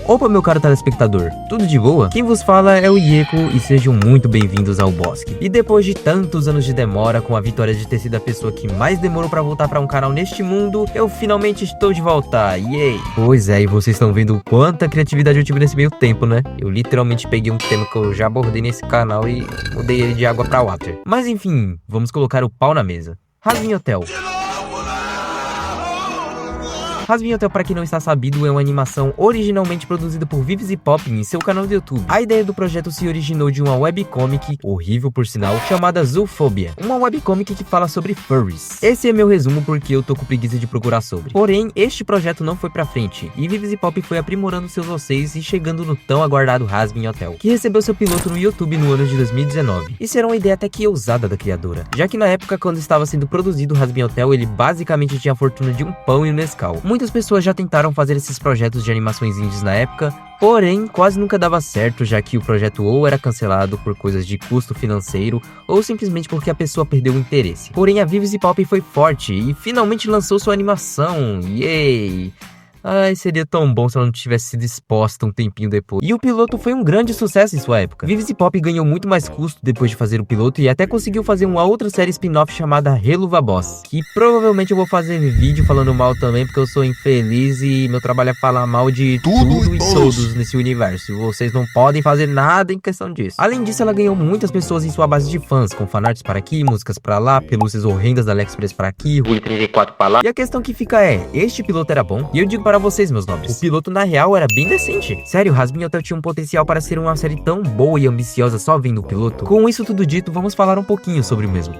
Opa, meu caro telespectador, tudo de boa? Quem vos fala é o Ieko e sejam muito bem-vindos ao Bosque. E depois de tantos anos de demora, com a vitória de ter sido a pessoa que mais demorou pra voltar pra um canal neste mundo, eu finalmente estou de volta, yay! Pois é, e vocês estão vendo quanta criatividade eu tive nesse meio tempo, né? Eu literalmente peguei um tema que eu já abordei nesse canal e mudei ele de água pra water. Mas enfim, vamos colocar o pau na mesa. Hazbin Hotel. Hazbin Hotel, para quem não está sabido, é uma animação originalmente produzida por Vives e Pop em seu canal do YouTube. A ideia do projeto se originou de uma webcomic, horrível por sinal, chamada Zoofobia, uma webcomic que fala sobre furries. Esse é meu resumo porque eu tô com preguiça de procurar sobre. Porém, este projeto não foi pra frente, e Vives e Pop foi aprimorando seus vocês e chegando no tão aguardado Hazbin Hotel, que recebeu seu piloto no YouTube no ano de 2019. Isso era uma ideia até que ousada da criadora, já que na época quando estava sendo produzido o Hazbin Hotel, ele basicamente tinha a fortuna de um pão e um Nescau. Muitas pessoas já tentaram fazer esses projetos de animações indies na época, porém quase nunca dava certo, já que o projeto ou era cancelado por coisas de custo financeiro ou simplesmente porque a pessoa perdeu o interesse. Porém a Vives e Pop foi forte e finalmente lançou sua animação, yay! Ai, seria tão bom se ela não tivesse sido exposta um tempinho depois. E o piloto foi um grande sucesso em sua época. Vives e Pop ganhou muito mais custo depois de fazer o piloto e até conseguiu fazer uma outra série spin-off chamada Helluva Boss, que provavelmente eu vou fazer vídeo falando mal também, porque eu sou infeliz e meu trabalho é falar mal de tudo e todos nesse universo. Vocês não podem fazer nada em questão disso. Além disso, ela ganhou muitas pessoas em sua base de fãs, com fanarts para aqui, músicas para lá, pelúcias horrendas da AliExpress para aqui, Rui 34 para lá. E a questão que fica é, este piloto era bom? E eu digo para vocês, meus nobres, o piloto na real era bem decente. Sério, Hazbin Hotel tinha um potencial para ser uma série tão boa e ambiciosa só vendo o piloto. Com isso tudo dito, vamos falar um pouquinho sobre o mesmo.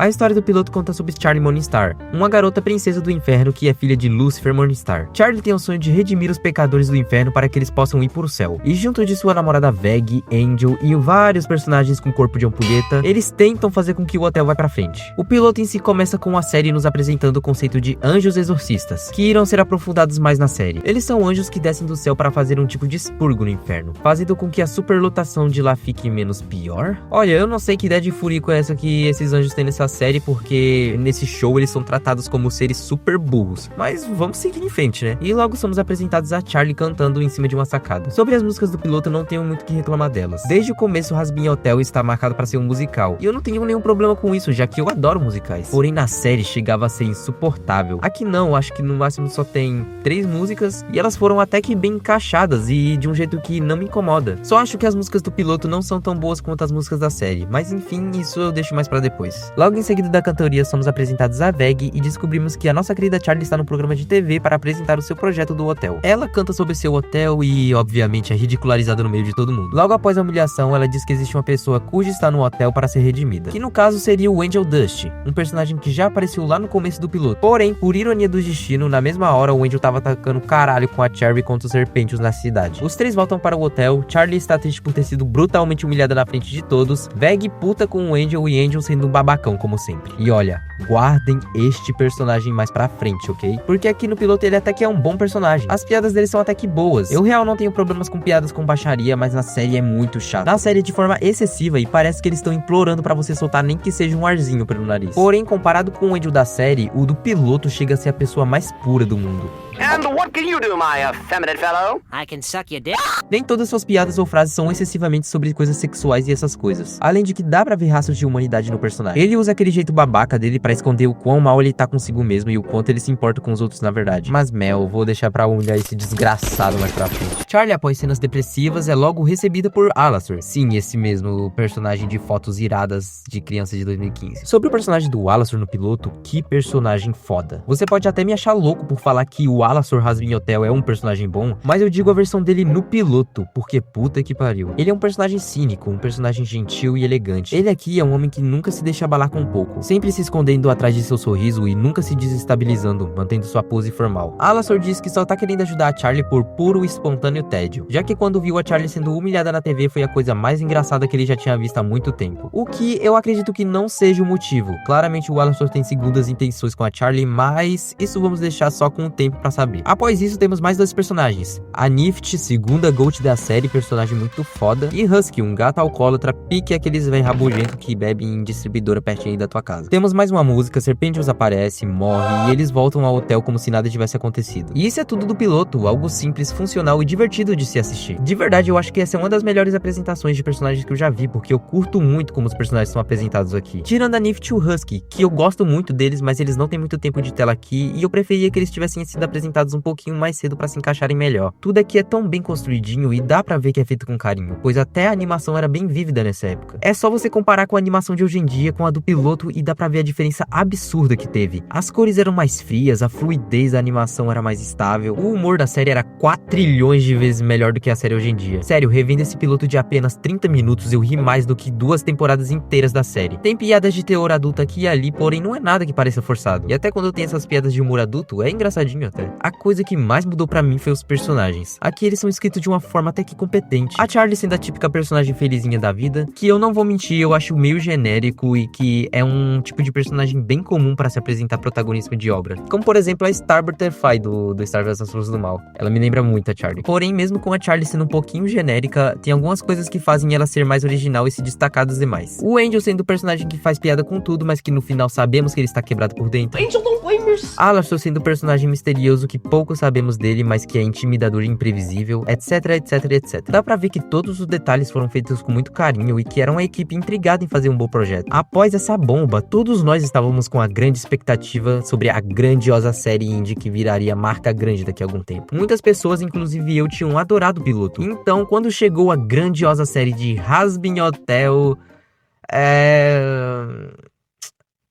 A história do piloto conta sobre Charlie Morningstar, uma garota princesa do inferno que é filha de Lucifer Morningstar. Charlie tem o sonho de redimir os pecadores do inferno para que eles possam ir para o céu. E junto de sua namorada Veg, Angel e vários personagens com corpo de ampulheta, eles tentam fazer com que o hotel vá pra frente. O piloto em si começa com a série nos apresentando o conceito de anjos exorcistas, que irão ser aprofundados mais na série. Eles são anjos que descem do céu para fazer um tipo de expurgo no inferno, fazendo com que a superlotação de lá fique menos pior. Olha, eu não sei que ideia de furico é essa que esses anjos têm nessa série, porque nesse show eles são tratados como seres super burros, mas vamos seguir em frente, né? E logo somos apresentados a Charlie cantando em cima de uma sacada. Sobre as músicas do piloto, não tenho muito o que reclamar delas. Desde o começo, o Hazbin Hotel está marcado para ser um musical, e eu não tenho nenhum problema com isso, já que eu adoro musicais. Porém, na série chegava a ser insuportável. Aqui não, acho que no máximo só tem 3 músicas, e elas foram até que bem encaixadas, e de um jeito que não me incomoda. Só acho que as músicas do piloto não são tão boas quanto as músicas da série, mas enfim, isso eu deixo mais pra depois. Logo em seguida da cantoria, somos apresentados a Veg e descobrimos que a nossa querida Charlie está no programa de TV para apresentar o seu projeto do hotel. Ela canta sobre seu hotel e, obviamente, é ridicularizada no meio de todo mundo. Logo após a humilhação, ela diz que existe uma pessoa cuja está no hotel para ser redimida, que no caso seria o Angel Dust, um personagem que já apareceu lá no começo do piloto. Porém, por ironia do destino, na mesma hora o Angel tava atacando caralho com a Cherry contra os serpentes na cidade. Os 3 voltam para o hotel, Charlie está triste por ter sido brutalmente humilhada na frente de todos, Veg puta com o Angel e Angel sendo um babacão como sempre. E olha, guardem este personagem mais pra frente, ok? Porque aqui no piloto ele até que é um bom personagem. As piadas dele são até que boas. Eu real não tenho problemas com piadas com baixaria, mas na série é muito chato. Na série é de forma excessiva e parece que eles estão implorando pra você soltar nem que seja um arzinho pelo nariz. Porém, comparado com o Angel da série, o do piloto chega a ser a pessoa mais pura do mundo. And what can you do, my effeminate fellow? I can suck your dick. Nem todas suas piadas ou frases são excessivamente sobre coisas sexuais e essas coisas. Além de que dá pra ver rastros de humanidade no personagem. Ele usa aquele jeito babaca dele pra esconder o quão mal ele tá consigo mesmo e o quanto ele se importa com os outros na verdade. Mas Mel, vou deixar pra humilhar esse desgraçado mais pra frente. Charlie, após cenas depressivas, é logo recebida por Alastor. Sim, esse mesmo, o personagem de fotos iradas de criança de 2015. Sobre o personagem do Alastor no piloto, que personagem foda. Você pode até me achar louco por falar que o Alastor Hazbin Hotel é um personagem bom, mas eu digo a versão dele no piloto, porque puta que pariu. Ele é um personagem cínico, um personagem gentil e elegante. Ele aqui é um homem que nunca se deixa abalar com pouco, sempre se escondendo atrás de seu sorriso e nunca se desestabilizando, mantendo sua pose formal. Alastor diz que só tá querendo ajudar a Charlie por puro e espontâneo tédio, já que quando viu a Charlie sendo humilhada na TV foi a coisa mais engraçada que ele já tinha visto há muito tempo. O que eu acredito que não seja o motivo. Claramente o Alastor tem segundas intenções com a Charlie, mas isso vamos deixar só com o tempo pra saber saber. Após isso, temos mais 2 personagens. A Nift, segunda GOAT da série, personagem muito foda. E Husky, um gato alcoólatra, pique aqueles velho rabugento que bebe em distribuidora pertinho aí da tua casa. Temos mais uma música, Serpentius aparece, morre e eles voltam ao hotel como se nada tivesse acontecido. E isso é tudo do piloto, algo simples, funcional e divertido de se assistir. De verdade, eu acho que essa é uma das melhores apresentações de personagens que eu já vi, porque eu curto muito como os personagens são apresentados aqui. Tirando a Nift e o Husky, que eu gosto muito deles, mas eles não têm muito tempo de tela aqui, e eu preferia que eles tivessem sido apresentados um pouquinho mais cedo pra se encaixarem melhor. Tudo aqui é tão bem construidinho e dá pra ver que é feito com carinho, pois até a animação era bem vívida nessa época. É só você comparar com a animação de hoje em dia com a do piloto e dá pra ver a diferença absurda que teve. As cores eram mais frias, a fluidez da animação era mais estável, o humor da série era 4 trilhões de vezes melhor do que a série hoje em dia. Sério, revendo esse piloto de apenas 30 minutos, eu ri mais do que 2 temporadas inteiras da série. Tem piadas de teor adulto aqui e ali, porém não é nada que pareça forçado. E até quando tem essas piadas de humor adulto, é engraçadinho até. A coisa que mais mudou pra mim foi os personagens. Aqui eles são escritos de uma forma até que competente. A Charlie sendo a típica personagem felizinha da vida, que eu não vou mentir, eu acho meio genérico e que é um tipo de personagem bem comum pra se apresentar protagonismo de obra. Como por exemplo a Star Butterfly do Star Wars As Forças do Mal. Ela me lembra muito a Charlie. Porém, mesmo com a Charlie sendo um pouquinho genérica, tem algumas coisas que fazem ela ser mais original e se destacar dos demais. O Angel sendo o personagem que faz piada com tudo, mas que no final sabemos que ele está quebrado por dentro. Angel don't blame yourself. Alastor sendo o personagem misterioso que pouco sabemos dele, mas que é intimidador e imprevisível, etc, etc, etc. Dá pra ver que todos os detalhes foram feitos com muito carinho e que era uma equipe intrigada em fazer um bom projeto. Após essa bomba, todos nós estávamos com a grande expectativa sobre a grandiosa série indie que viraria marca grande daqui a algum tempo. Muitas pessoas, inclusive eu, tinham adorado o piloto. Então, quando chegou a grandiosa série de Hazbin Hotel,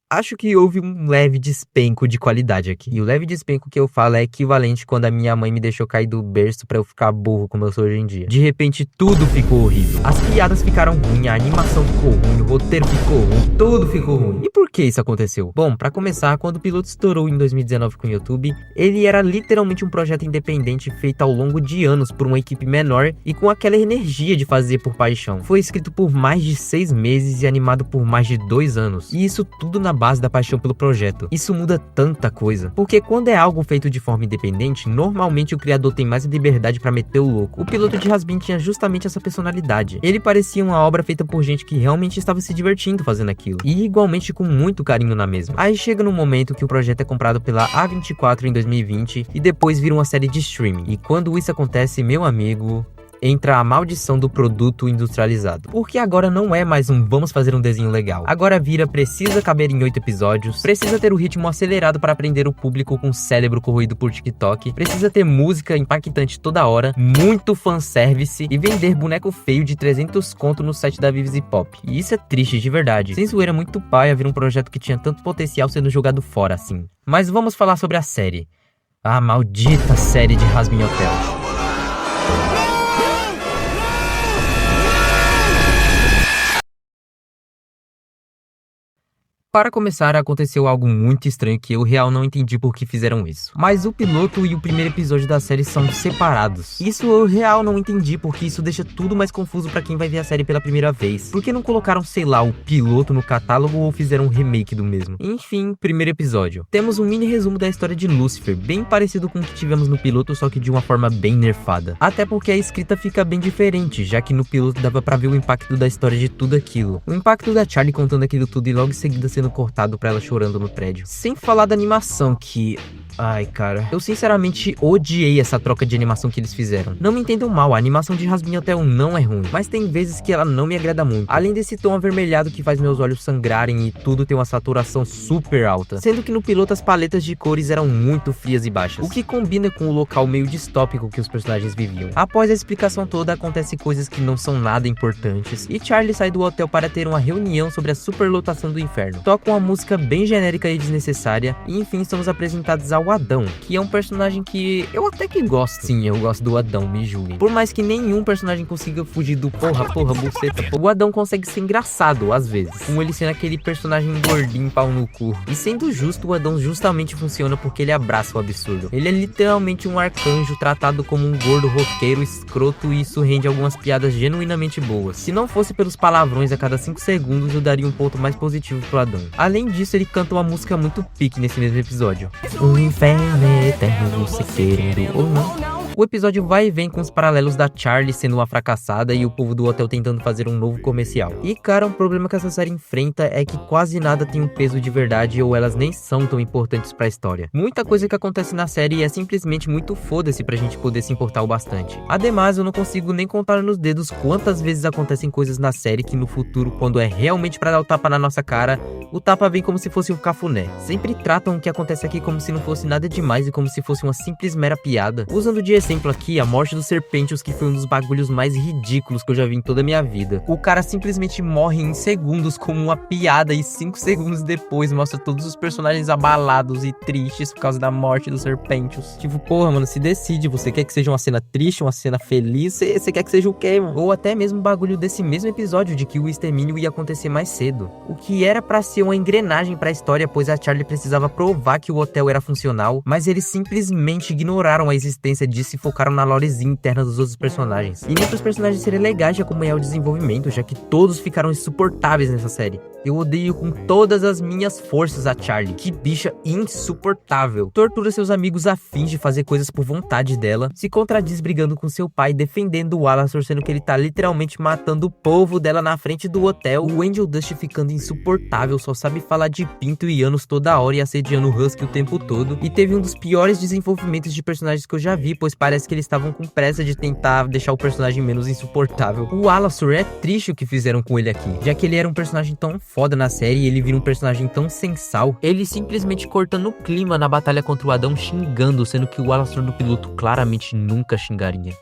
acho que houve um leve despenco de qualidade aqui. E o leve despenco que eu falo é equivalente quando a minha mãe me deixou cair do berço pra eu ficar burro como eu sou hoje em dia. De repente, tudo ficou horrível. As piadas ficaram ruins, a animação ficou ruim, o roteiro ficou ruim, tudo ficou ruim. E por que isso aconteceu? Bom, pra começar, quando o piloto estourou em 2019 com o YouTube, ele era literalmente um projeto independente feito ao longo de anos por uma equipe menor e com aquela energia de fazer por paixão. Foi escrito por mais de 6 meses e animado por mais de 2 anos. E isso tudo na base da paixão pelo projeto. Isso muda tanta coisa, porque quando é algo feito de forma independente, normalmente o criador tem mais liberdade pra meter o louco. O piloto de Hazbin tinha justamente essa personalidade. Ele parecia uma obra feita por gente que realmente estava se divertindo fazendo aquilo, e igualmente com muito carinho na mesma. Aí chega no momento que o projeto é comprado pela A24 em 2020 e depois vira uma série de streaming. E quando isso acontece, meu amigo, entra a maldição do produto industrializado. Porque agora não é mais um vamos fazer um desenho legal. Agora vira precisa caber em 8 episódios, precisa ter o ritmo acelerado para prender o público com o cérebro corroído por TikTok, precisa ter música impactante toda hora, muito fanservice e vender boneco feio de 300 conto no site da Vives e Pop. E isso é triste de verdade. Sem zoeira, muito paia ver um projeto que tinha tanto potencial sendo jogado fora assim. Mas vamos falar sobre a série. A maldita série de Hazbin Hotel. Para começar, aconteceu algo muito estranho que eu real não entendi por que fizeram isso. Mas o piloto e o primeiro episódio da série são separados. Isso eu real não entendi, porque isso deixa tudo mais confuso pra quem vai ver a série pela primeira vez. Por que não colocaram, sei lá, o piloto no catálogo ou fizeram um remake do mesmo? Enfim, primeiro episódio. Temos um mini resumo da história de Lucifer, bem parecido com o que tivemos no piloto, só que de uma forma bem nerfada. Até porque a escrita fica bem diferente, já que no piloto dava pra ver o impacto da história de tudo aquilo. O impacto da Charlie contando aquilo tudo e logo em seguida sendo cortado pra ela chorando no prédio. Sem falar da animação que... ai, cara, eu sinceramente odiei essa troca de animação que eles fizeram. Não me entendam mal, a animação de Hazbin Hotel não é ruim, mas tem vezes que ela não me agrada muito. Além desse tom avermelhado que faz meus olhos sangrarem e tudo tem uma saturação super alta. Sendo que no piloto as paletas de cores eram muito frias e baixas, o que combina com o local meio distópico que os personagens viviam. Após a explicação toda, acontecem coisas que não são nada importantes e Charlie sai do hotel para ter uma reunião sobre a superlotação do inferno. Toca uma música bem genérica e desnecessária e enfim somos apresentados ao Adão, que é um personagem que eu até que gosto. Sim, eu gosto do Adão, me julguem. Por mais que nenhum personagem consiga fugir do porra, buceta, o Adão consegue ser engraçado às vezes, como ele sendo aquele personagem gordinho pau no cu. E sendo justo, o Adão justamente funciona porque ele abraça o absurdo. Ele é literalmente um arcanjo tratado como um gordo roqueiro escroto e isso rende algumas piadas genuinamente boas. Se não fosse pelos palavrões a cada 5 segundos, eu daria um ponto mais positivo pro Adão. Além disso, ele canta uma música muito pique nesse mesmo episódio. inferno eterno, você querendo ou não. O episódio vai e vem com os paralelos da Charlie sendo uma fracassada e o povo do hotel tentando fazer um novo comercial. E cara, um problema que essa série enfrenta é que quase nada tem um peso de verdade ou elas nem são tão importantes pra história. Muita coisa que acontece na série é simplesmente muito foda-se pra gente poder se importar o bastante. Ademais, eu não consigo nem contar nos dedos quantas vezes acontecem coisas na série que no futuro, quando é realmente pra dar o tapa na nossa cara, o tapa vem como se fosse um cafuné. Sempre tratam o que acontece aqui como se não fosse nada demais e como se fosse uma simples mera piada. Usando de exemplo aqui a morte do Serpentius, que foi um dos bagulhos mais ridículos que eu já vi em toda a minha vida. O cara simplesmente morre em segundos como uma piada e 5 segundos depois mostra todos os personagens abalados e tristes por causa da morte do Serpentius. Tipo, porra, mano, se decide, você quer que seja uma cena triste, uma cena feliz, você quer que seja o quê, mano? Ou até mesmo o bagulho desse mesmo episódio de que o extermínio ia acontecer mais cedo. O que era pra ser uma engrenagem pra história, pois a Charlie precisava provar que o hotel era funcional, mas eles simplesmente ignoraram a existência disso e focaram na lorezinha interna dos outros personagens. E nem pros personagens serem legais de acompanhar o desenvolvimento, já que todos ficaram insuportáveis nessa série. Eu odeio com todas as minhas forças a Charlie. Que bicha insuportável. Tortura seus amigos a fim de fazer coisas por vontade dela. Se contradiz brigando com seu pai, defendendo o Alastor, sendo que ele tá literalmente matando o povo dela na frente do hotel. O Angel Dust ficando insuportável, só sabe falar de pinto e anos toda hora e assediando o Husky o tempo todo. E teve um dos piores desenvolvimentos de personagens que eu já vi, pois parece que eles estavam com pressa de tentar deixar o personagem menos insuportável. O Alastor é triste o que fizeram com ele aqui, já que ele era um personagem tão foda na série e ele vira um personagem tão sensal. Ele simplesmente cortando o clima na batalha contra o Adão, xingando, sendo que o Alastor no piloto claramente nunca xingaria.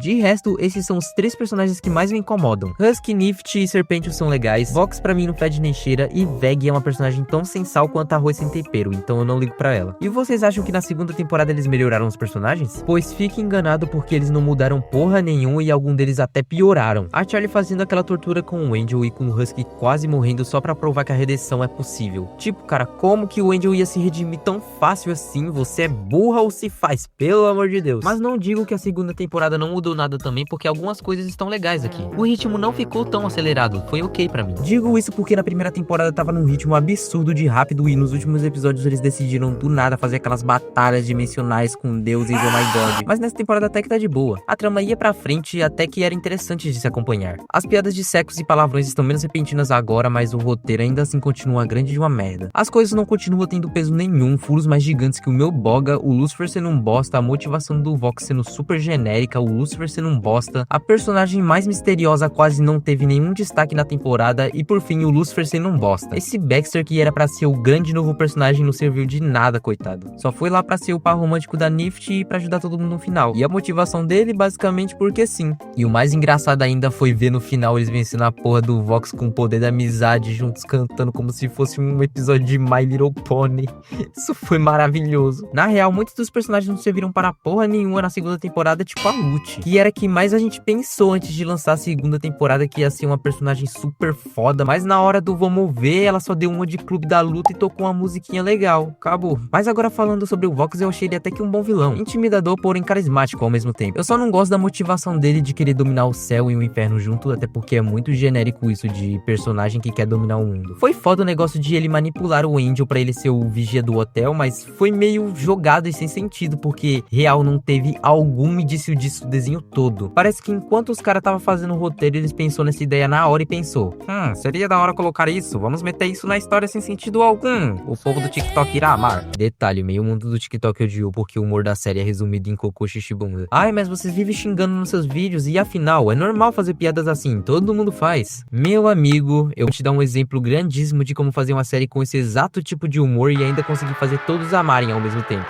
De resto, esses são os 3 personagens que mais me incomodam. Husky, Nifty e Serpentius são legais. Vox pra mim não fede nem cheira. E Veg é uma personagem tão sensal quanto arroz sem tempero, então eu não ligo pra ela. E vocês acham que na segunda temporada eles melhoraram os personagens? Pois fique enganado, porque eles não mudaram porra nenhuma e algum deles até pioraram. A Charlie fazendo aquela tortura com o Angel e com o Husky quase morrendo só pra provar que a redenção é possível. Tipo, cara, como que o Angel ia se redimir tão fácil assim? Você é burra ou se faz? Pelo amor de Deus. Mas não digo que a segunda temporada não mudou nada também, porque algumas coisas estão legais aqui. O ritmo não ficou tão acelerado, foi ok pra mim. Digo isso porque na primeira temporada tava num ritmo absurdo de rápido e nos últimos episódios eles decidiram do nada fazer aquelas batalhas dimensionais com deuses, oh my god. Mas nessa temporada até que tá de boa. A trama ia pra frente e até que era interessante de se acompanhar. As piadas de sexos e palavrões estão menos repentinas agora, mas o roteiro ainda assim continua grande de uma merda. As coisas não continuam tendo peso nenhum, furos mais gigantes que o meu boga, o Lucifer sendo um bosta, a motivação do Vox sendo super genérica, o Lucifer sendo um bosta, a personagem mais misteriosa quase não teve nenhum destaque na temporada e por fim o Lucifer sendo um bosta. Esse Baxter, que era pra ser o grande novo personagem, não serviu de nada, coitado. Só foi lá pra ser o par romântico da Nifty e pra ajudar todo mundo no final. E a motivação dele basicamente porque sim. E o mais engraçado ainda foi ver no final eles vencendo a porra do Vox com o poder da amizade, juntos cantando como se fosse um episódio de My Little Pony. Isso foi maravilhoso. Na real, muitos dos personagens não serviram para porra nenhuma na segunda temporada, tipo a Lute, que era que mais a gente pensou antes de lançar a segunda temporada, que ia ser uma personagem super foda, mas na hora do vamos ver, ela só deu uma de clube da luta e tocou uma musiquinha legal. Acabou. Mas agora falando sobre o Vox, eu achei ele até que um bom vilão. Intimidador, porém carismático ao mesmo tempo. Eu só não gosto da motivação dele de querer dominar o céu e o inferno junto, até porque é muito genérico isso de personagem que quer dominar o mundo. Foi foda o negócio de ele manipular o Angel pra ele ser o vigia do hotel, mas foi meio jogado e sem sentido, porque real não teve algum indício disso o desenho todo. Parece que enquanto os caras estavam fazendo o roteiro, eles pensou nessa ideia na hora e pensou: seria da hora colocar isso, vamos meter isso na história sem sentido algum. O povo do TikTok irá amar. Detalhe, meio mundo do TikTok odiou porque o humor da série é resumido em cocô, xixi, bunda. Ai, mas vocês vivem xingando nos seus vídeos e afinal, é normal fazer piadas assim, todo mundo faz. Meu amigo, eu vou te dar um exemplo grandíssimo de como fazer uma série com esse exato tipo de humor e ainda conseguir fazer todos amarem ao mesmo tempo.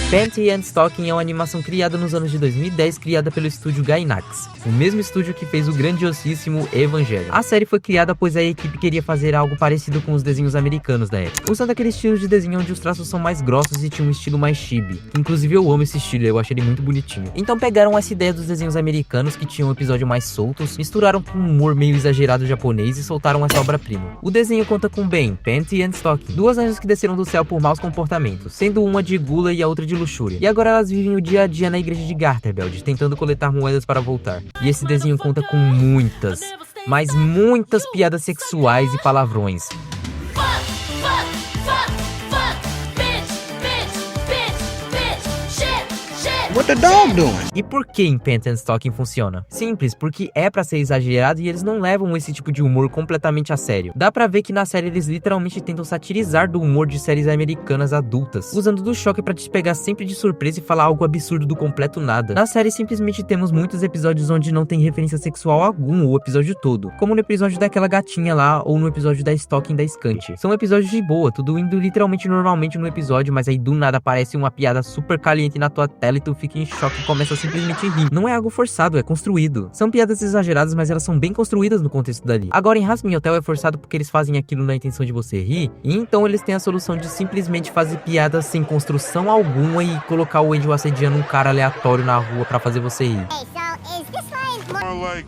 Panty and Stocking é uma animação criada nos anos de 2010, criada pelo estúdio Gainax, o mesmo estúdio que fez o grandiosíssimo Evangelion. A série foi criada pois a equipe queria fazer algo parecido com os desenhos americanos da época, usando aquele estilo de desenho onde os traços são mais grossos e tinha um estilo mais chibi. Inclusive eu amo esse estilo, eu achei ele muito bonitinho. Então pegaram essa ideia dos desenhos americanos, que tinham um episódio mais soltos, misturaram com um humor meio exagerado japonês e soltaram essa obra-prima. O desenho conta com Ben, Panty and Stocking, duas anjas que desceram do céu por maus comportamentos, sendo uma de gula e a outra de luxúria. E agora elas vivem o dia a dia na igreja de Garterbeld, tentando coletar moedas para voltar. E esse desenho conta com muitas, mas muitas piadas sexuais e palavrões. What the dog doing? E por que em Pants and Stocking funciona? Simples, porque é pra ser exagerado e eles não levam esse tipo de humor completamente a sério. Dá pra ver que na série eles literalmente tentam satirizar do humor de séries americanas adultas, usando do choque pra te pegar sempre de surpresa e falar algo absurdo do completo nada. Na série simplesmente temos muitos episódios onde não tem referência sexual algum o episódio todo, como no episódio daquela gatinha lá ou no episódio da Stocking da Scunt. São episódios de boa, tudo indo literalmente normalmente no episódio, mas aí do nada aparece uma piada super caliente na tua tela e tu fica em choque e começa a simplesmente rir. Não é algo forçado, é construído. São piadas exageradas, mas elas são bem construídas no contexto dali. Agora em Hazbin Hotel é forçado porque eles fazem aquilo na intenção de você rir, e então eles têm a solução de simplesmente fazer piadas sem construção alguma e colocar o Angel assediando um cara aleatório na rua pra fazer você rir. Hey, so is this line more like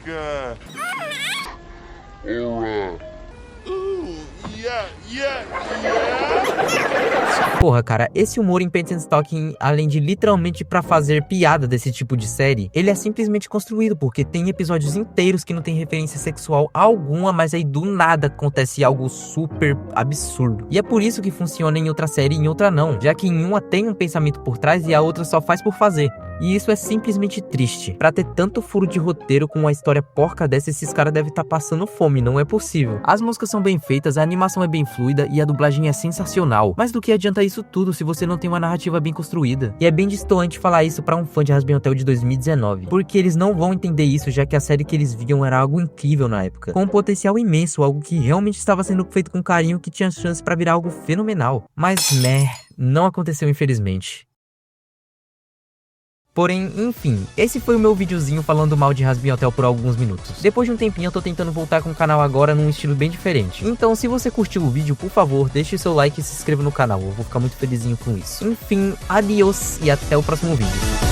Porra, cara, esse humor em Pants and Stocking, além de literalmente pra fazer piada desse tipo de série, ele é simplesmente construído, porque tem episódios inteiros que não tem referência sexual alguma, mas aí do nada acontece algo super absurdo. E é por isso que funciona em outra série e em outra não, já que em uma tem um pensamento por trás e a outra só faz por fazer. E isso é simplesmente triste. Pra ter tanto furo de roteiro com uma história porca dessa, esses caras devem estar passando fome, não é possível. As músicas são bem feitas, a animação é bem fluida e a dublagem é sensacional. Mas do que adianta isso tudo se você não tem uma narrativa bem construída? E é bem distoante falar isso pra um fã de Hazbin Hotel de 2019, porque eles não vão entender isso, já que a série que eles viam era algo incrível na época, com um potencial imenso, algo que realmente estava sendo feito com carinho, que tinha chance pra virar algo fenomenal. Mas, não aconteceu infelizmente. Porém, enfim, esse foi o meu videozinho falando mal de Hazbin Hotel por alguns minutos. Depois de um tempinho eu tô tentando voltar com o canal agora num estilo bem diferente. Então se você curtiu o vídeo, por favor, deixe seu like e se inscreva no canal, eu vou ficar muito felizinho com isso. Enfim, adiós e até o próximo vídeo.